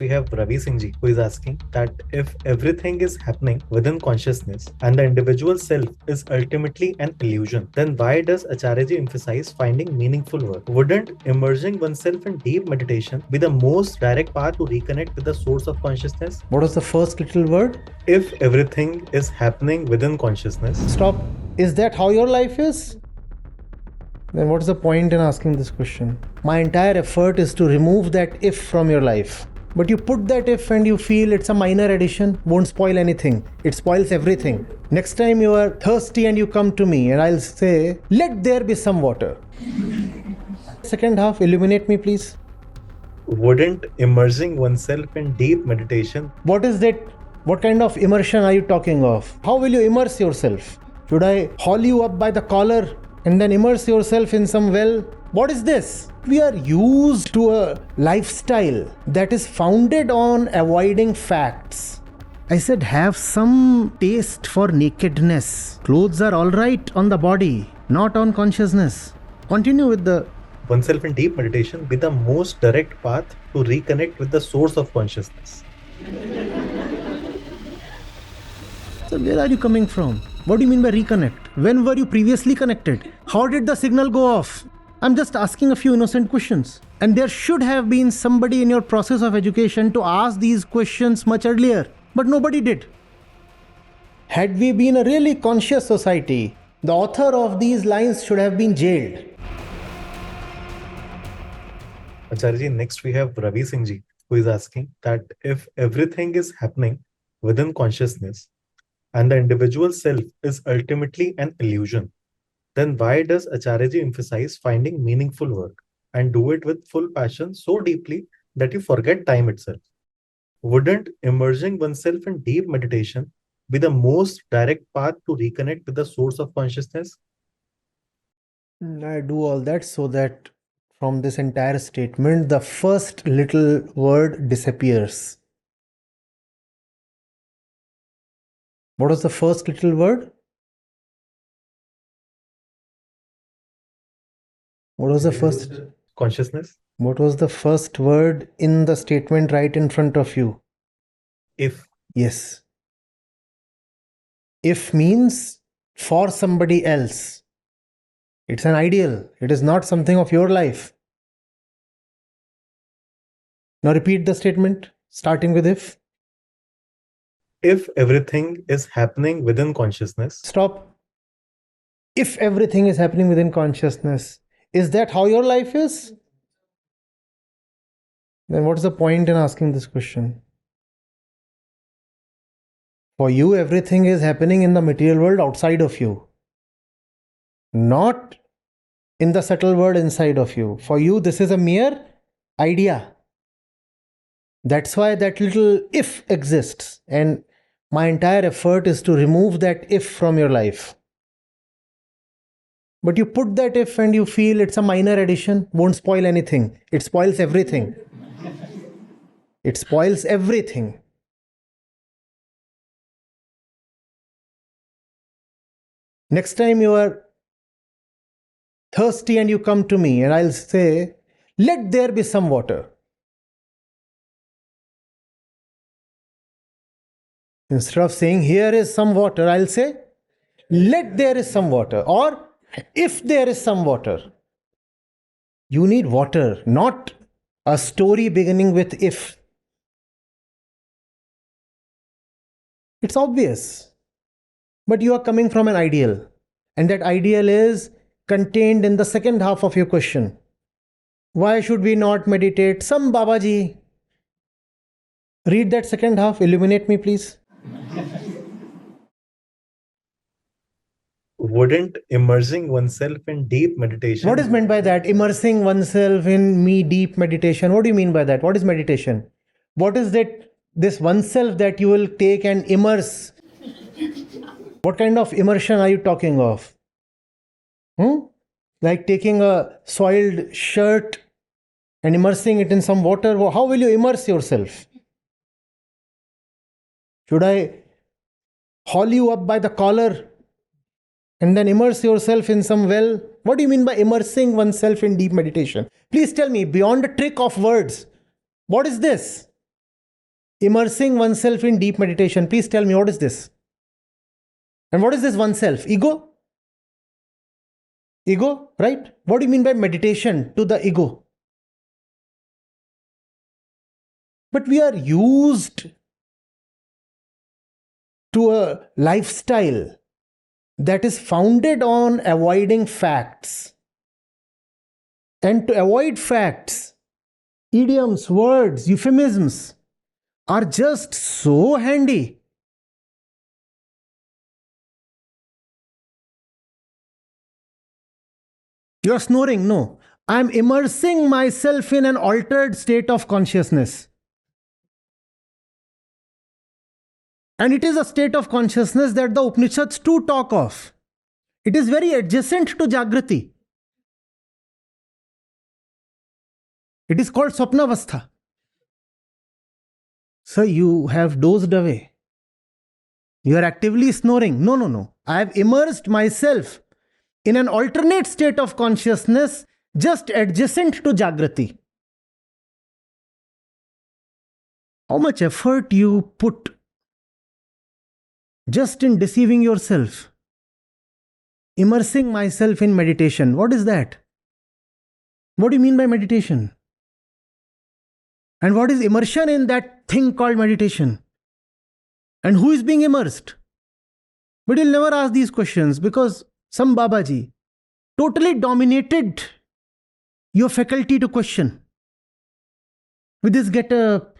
We have Ravi Singh ji, who is asking that if everything is happening within consciousness and the individual self is ultimately an illusion, then why does Acharya ji emphasize finding meaningful work? Wouldn't immersing oneself in deep meditation be the most direct path to reconnect with the source of consciousness? What was the first little word? If everything is happening within consciousness. Stop. Is that how your life is? Then what's the point in asking this question? My entire effort is to remove that if from your life. But you put that if and you feel it's a minor addition, won't spoil anything. It spoils everything. Next time you are thirsty and you come to me and I'll say, let there be some water. Second half, illuminate me please. Wouldn't immersing oneself in deep meditation. What is that? What kind of immersion are you talking of? How will you immerse yourself? Should I haul you up by the collar and then immerse yourself in some well? What is this? We are used to a lifestyle that is founded on avoiding facts. I said, have some taste for nakedness. Clothes are alright on the body, not on consciousness. Continue with the Oneself in deep meditation be the most direct path to reconnect with the source of consciousness. So where are you coming from? What do you mean by reconnect? When were you previously connected? How did the signal go off? I'm just asking a few innocent questions. And there should have been somebody in your process of education to ask these questions much earlier. But nobody did. Had we been a really conscious society, the author of these lines should have been jailed. Acharya ji, next we have Ravi Singh ji, who is asking that if everything is happening within consciousness and the individual self is ultimately an illusion, then why does Acharya ji emphasize finding meaningful work and do it with full passion so deeply that you forget time itself? Wouldn't immersing oneself in deep meditation be the most direct path to reconnect with the source of consciousness? I do all that so that from this entire statement, the first little word disappears. What was the first little word? What was the first? Consciousness? What was the first word in the statement right in front of you? If. Yes. If means for somebody else. It's an ideal. It is not something of your life. Now repeat the statement, starting with if. If everything is happening within consciousness. Stop. If everything is happening within consciousness, is that how your life is? Then what's the point in asking this question? For you, everything is happening in the material world outside of you, not in the subtle world inside of you. For you, this is a mere idea. That's why that little if exists. And my entire effort is to remove that if from your life. But you put that if and you feel it's a minor addition, won't spoil anything. It spoils everything. It spoils everything. Next time you are thirsty and you come to me and I'll say, let there be some water. Instead of saying, here is some water, I'll say, let there is some water. Or, if there is some water. You need water, not a story beginning with if. It's obvious. But you are coming from an ideal. And that ideal is contained in the second half of your question. Why should we not meditate? Some Babaji. Read that second half. Illuminate me, please. Wouldn't immersing oneself in deep meditation. What is meant by that? Immersing oneself in deep meditation. What do you mean by that? What is meditation? What is that? This oneself that you will take and immerse. What kind of immersion are you talking of? Like taking a soiled shirt and immersing it in some water. How will you immerse yourself? Should I haul you up by the collar and then immerse yourself in some well? What do you mean by immersing oneself in deep meditation? Please tell me, beyond the trick of words, what is this? Immersing oneself in deep meditation. Please tell me, what is this? And what is this oneself? Ego? Ego, right? What do you mean by meditation to the ego? But we are used to a lifestyle that is founded on avoiding facts. And to avoid facts, idioms, words, euphemisms are just so handy. You're snoring? No. I'm immersing myself in an altered state of consciousness. And it is a state of consciousness that the Upanishads too talk of. It is very adjacent to Jagrati. It is called Swapnavastha. So you have dozed away. You are actively snoring. No, no, no. I have immersed myself in an alternate state of consciousness just adjacent to Jagrati. How much effort you put just in deceiving yourself. Immersing myself in meditation. What is that? What do you mean by meditation? And what is immersion in that thing called meditation? And who is being immersed? But you'll never ask these questions because some Babaji totally dominated your faculty to question. With this get-up,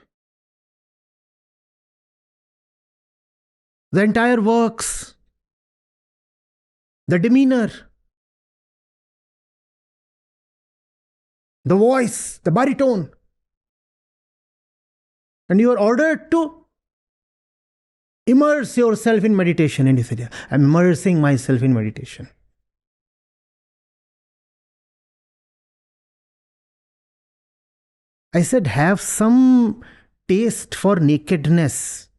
the entire works, the demeanor, the voice, the baritone. And you are ordered to immerse yourself in meditation. And you said, I'm immersing myself in meditation. I said, have some taste for nakedness.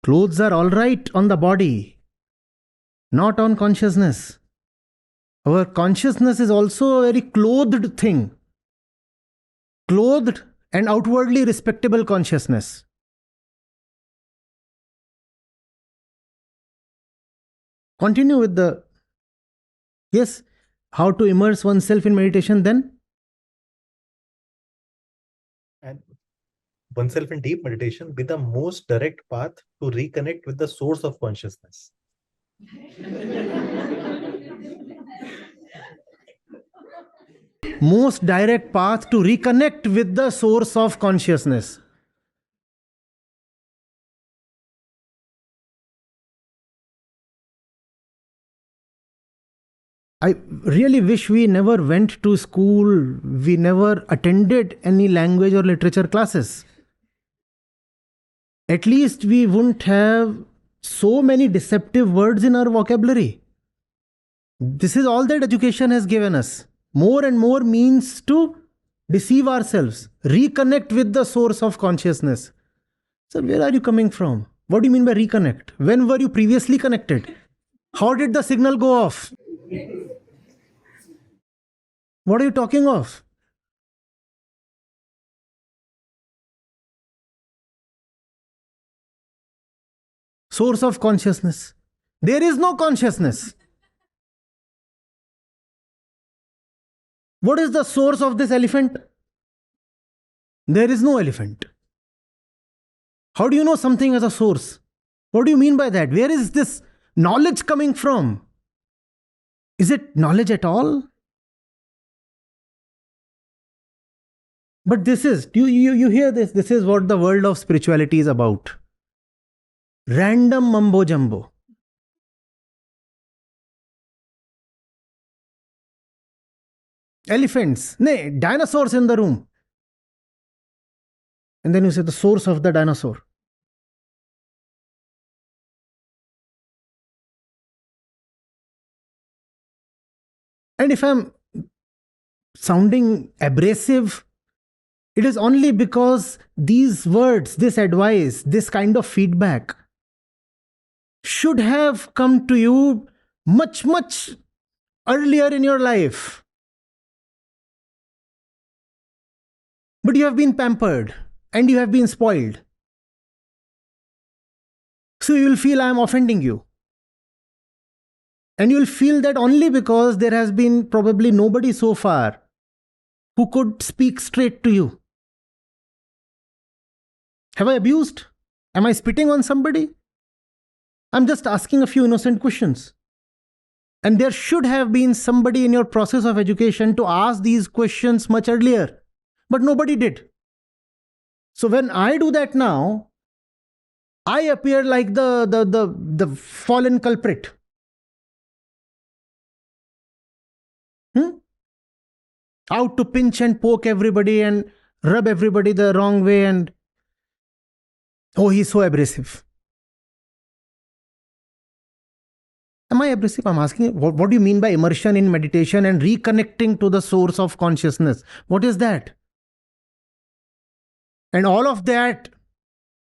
Clothes are all right on the body, not on consciousness. Our consciousness is also a very clothed thing. Clothed and outwardly respectable consciousness. Continue with the... Yes, how to immerse oneself in meditation then? And oneself in deep meditation be the most direct path to reconnect with the source of consciousness. Most direct path to reconnect with the source of consciousness. I really wish we never went to school, we never attended any language or literature classes. At least we wouldn't have so many deceptive words in our vocabulary. This is all that education has given us. More and more means to deceive ourselves, reconnect with the source of consciousness. So where are you coming from? What do you mean by reconnect? When were you previously connected? How did the signal go off? What are you talking of? Source of consciousness. There is no consciousness. What is the source of this elephant? There is no elephant. How do you know something as a source? What do you mean by that? Where is this knowledge coming from? Is it knowledge at all? But this is, you hear this, this is what the world of spirituality is about. Random mumbo jumbo. Elephants, nay, dinosaurs in the room. And then you say the source of the dinosaur. And if I'm sounding abrasive, it is only because these words, this advice, this kind of feedback should have come to you much, much earlier in your life. But you have been pampered and you have been spoiled. So you will feel I am offending you. And you will feel that only because there has been probably nobody so far who could speak straight to you. Have I abused? Am I spitting on somebody? I'm just asking a few innocent questions. And there should have been somebody in your process of education to ask these questions much earlier. But nobody did. So when I do that now, I appear like the fallen culprit. Out to pinch and poke everybody and rub everybody the wrong way, and oh, he's so abrasive. Am I abrasive? I'm asking you, what do you mean by immersion in meditation and reconnecting to the source of consciousness? What is that? And all of that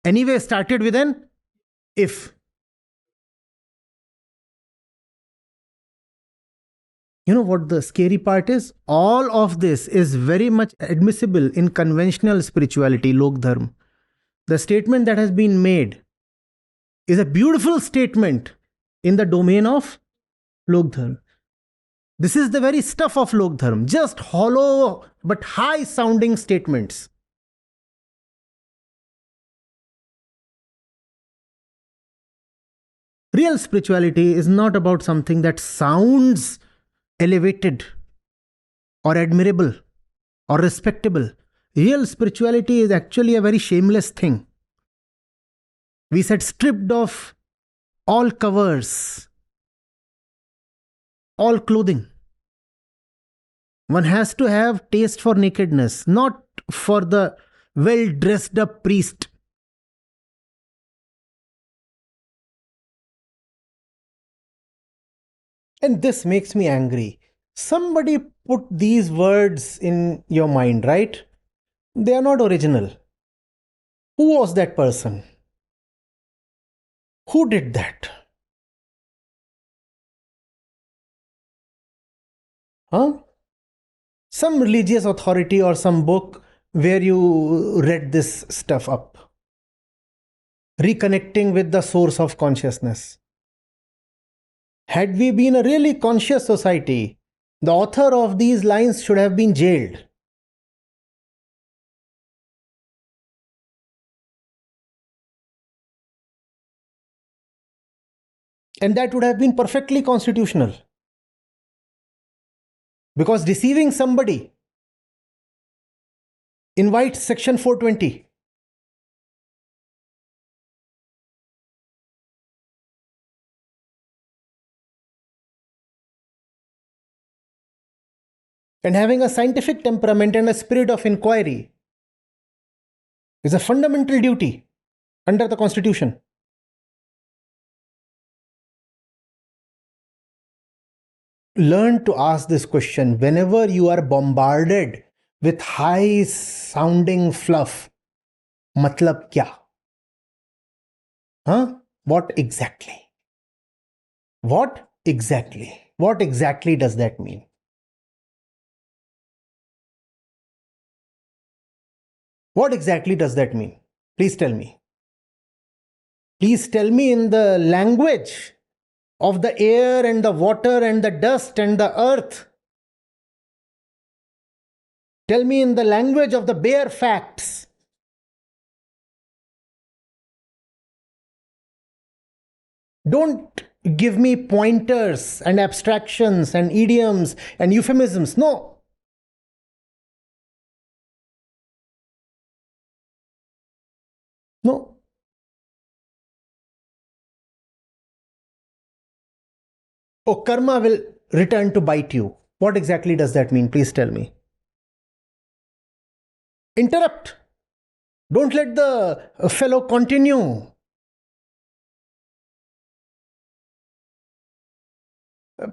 anyway started with an if. You know what the scary part is? All of this is very much admissible in conventional spirituality, Lok Dharma. The statement that has been made is a beautiful statement in the domain of Lok Dharma. This is the very stuff of Lok Dharma, just hollow but high sounding statements. Real spirituality is not about something that sounds elevated or admirable or respectable. Real spirituality is actually a very shameless thing. We said stripped of all covers, all clothing. One has to have taste for nakedness, not for the well dressed up priest. And this makes me angry. Somebody put these words in your mind, right? They are not original. Who was that person? Who did that? Huh? Some religious authority or some book where you read this stuff up. Reconnecting with the source of consciousness. Had we been a really conscious society, the author of these lines should have been jailed. And that would have been perfectly constitutional. Because deceiving somebody invites Section 420. And having a scientific temperament and a spirit of inquiry is a fundamental duty under the Constitution. Learn to ask this question whenever you are bombarded with high sounding fluff. Matlab kya? Huh? What exactly? What exactly? What exactly does that mean? What exactly does that mean? Please tell me. Please tell me in the language of the air and the water and the dust and the earth. Tell me in the language of the bare facts. Don't give me pointers and abstractions and idioms and euphemisms. No. No. Oh, karma will return to bite you. What exactly does that mean? Please tell me. Interrupt. Don't let the fellow continue.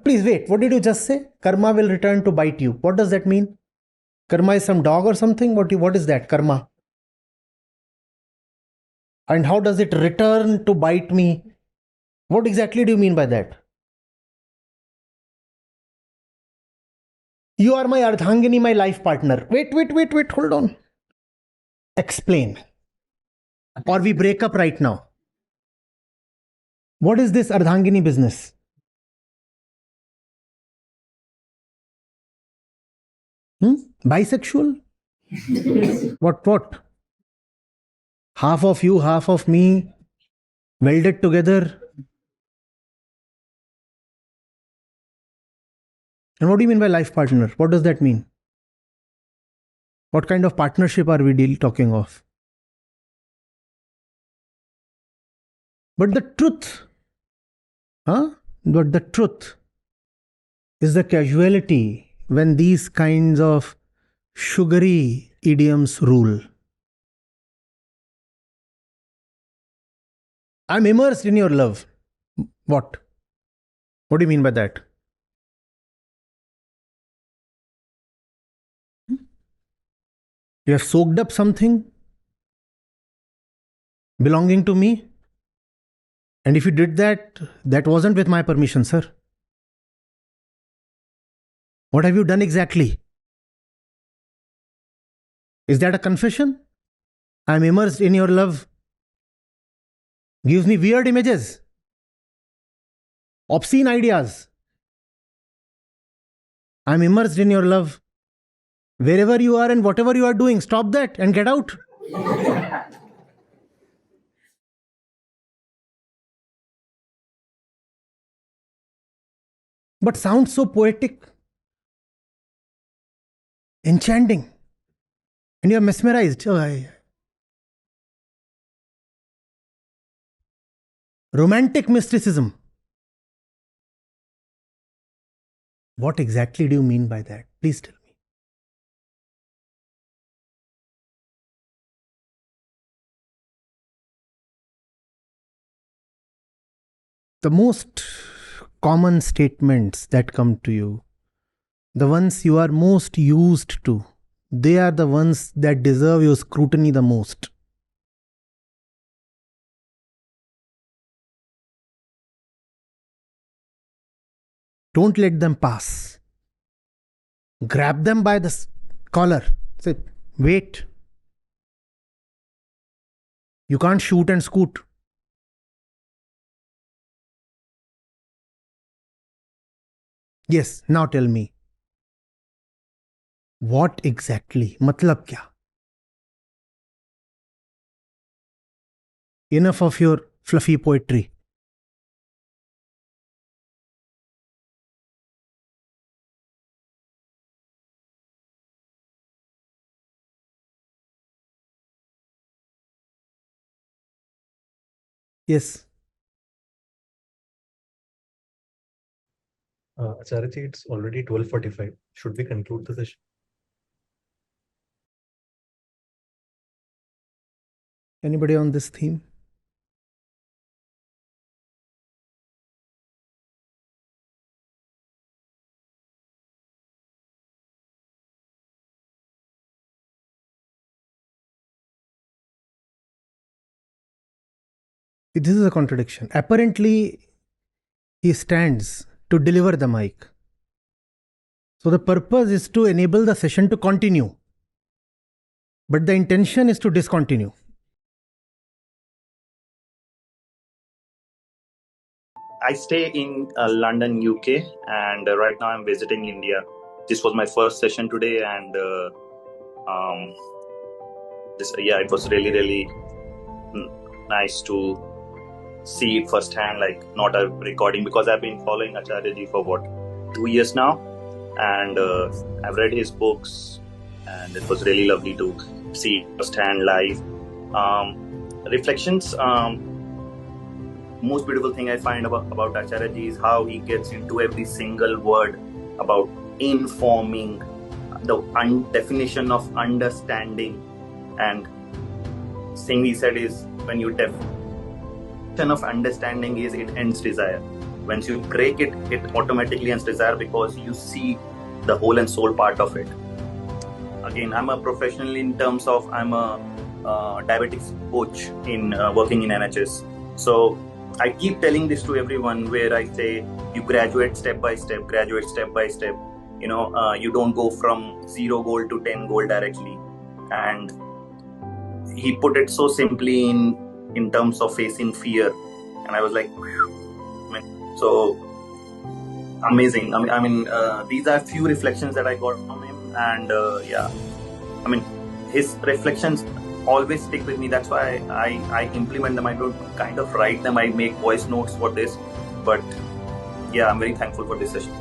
Please wait. What did you just say? Karma will return to bite you. What does that mean? Karma is some dog or something? What is that? Karma. And how does it return to bite me? What exactly do you mean by that? You are my Ardhangini, my life partner. Wait, hold on. explain. Or we break up right now. What is this Ardhangini business? Bisexual? What? Half of you, half of me, welded together. And what do you mean by life partner? What does that mean? What kind of partnership are we talking of? But the truth, But the truth is the casualty when these kinds of sugary idioms rule. I'm immersed in your love. What? What do you mean by that? You have soaked up something belonging to me? And if you did that, that wasn't with my permission, sir. What have you done exactly? Is that a confession? I'm immersed in your love. Gives me weird images, obscene ideas. I'm immersed in your love. Wherever you are and whatever you are doing, stop that and get out. But sounds so poetic, enchanting, and you're mesmerized. Romantic mysticism. What exactly do you mean by that? Please tell me. The most common statements that come to you, the ones you are most used to, they are the ones that deserve your scrutiny the most. Don't let them pass. Grab them by the collar. Say, wait. You can't shoot and scoot. Yes, now tell me. What exactly? Matlab kya? Enough of your fluffy poetry. Yes. Acharya, it's already 12:45. Should we conclude the session? Anybody on this theme? This is a contradiction. Apparently, he stands to deliver the mic. So the purpose is to enable the session to continue. But the intention is to discontinue. I stay in London, UK, and right now I'm visiting India. This was my first session today, and it was really nice to see it firsthand, like not a recording, because I've been following Acharya ji for 2 years now, and I've read his books, and it was really lovely to see it firsthand live. Reflections. Most beautiful thing I find about Acharya ji is how he gets into every single word about informing, the definition of understanding, and thing he said is when you definition of understanding is it ends desire. Once you break it, it automatically ends desire because you see the whole and soul part of it. Again, I'm a professional in terms of I'm a diabetics coach in working in NHS. So I keep telling this to everyone where I say you graduate step by step. You know, you don't go from 0 goal to 10 goal directly. And he put it so simply in terms of facing fear, and I was like, so amazing. These are few reflections that I got from him, and his reflections always stick with me. That's why I implement them. I don't kind of write them. I make voice notes for this, but yeah, I'm very thankful for this session.